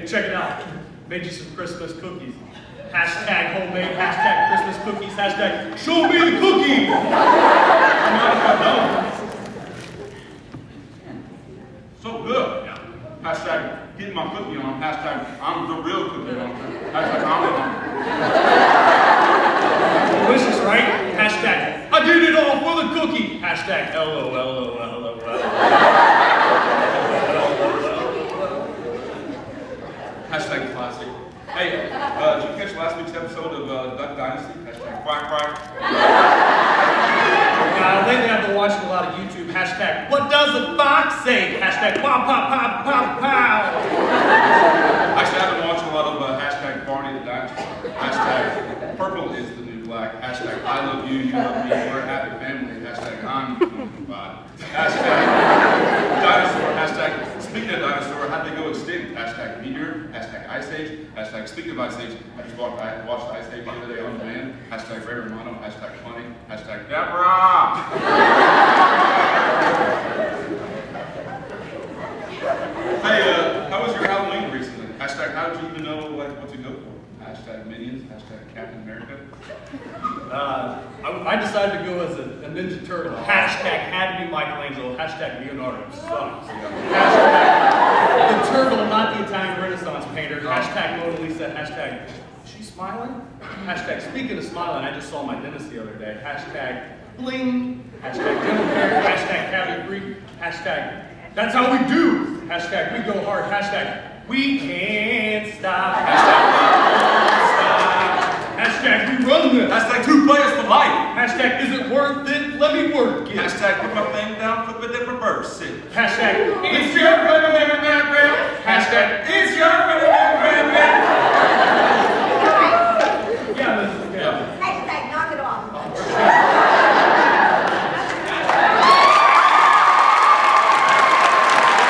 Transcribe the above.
Hey, check it out. Made you some Christmas cookies. Hashtag homemade, hashtag Christmas cookies, hashtag show me the cookie. I'm not if I don't. So good. Yeah. Hashtag getting my cookie on. Hashtag I'm the real cookie on. Hashtag I'm the one. Delicious, right? Hashtag I did it all for the cookie. Hashtag LOL. Hashtag classic. Hey, did you catch last week's episode of Duck Dynasty? Hashtag quack quack. Lately I've been watching a lot of YouTube. Hashtag what does the fox say? Hashtag pow pow pow pow pow. Actually, I've been watching a lot of hashtag Barney the Dinosaur. Hashtag purple is the new black. Hashtag I love you, you love me, we're a happy family. Hashtag I'm body. Hashtag dinosaur. Hashtag speaking of dinosaur, how'd they go extinct? Hashtag meteor. Hashtag ice age. Hashtag speaking of ice age, I just watched Ice Age the other day on demand. Hashtag Ray Romano. Hashtag funny. Hashtag Deborah. Hey, how was your Halloween recently? Hashtag how did you even know what to go for? Hashtag Minions. Hashtag Captain America. I decided to go as a Ninja Turtle. Hashtag had to be Michelangelo. Hashtag Leonardo sucks. Hashtag the turtle, not the Italian Renaissance painter. Hashtag Mona Lisa. Hashtag is she smiling? Hashtag speaking of smiling, I just saw my dentist the other day. Hashtag bling. Hashtag dental care. Hashtag cavity free. Hashtag that's how we do. Hashtag we go hard. Hashtag we can't stop. Hashtag we won't stop. Hashtag we run this. Hashtag 2 players for life. Hashtag is it worth it? Let me work it. Hashtag put my thing down, flip it, then reverse it. Hashtag it's your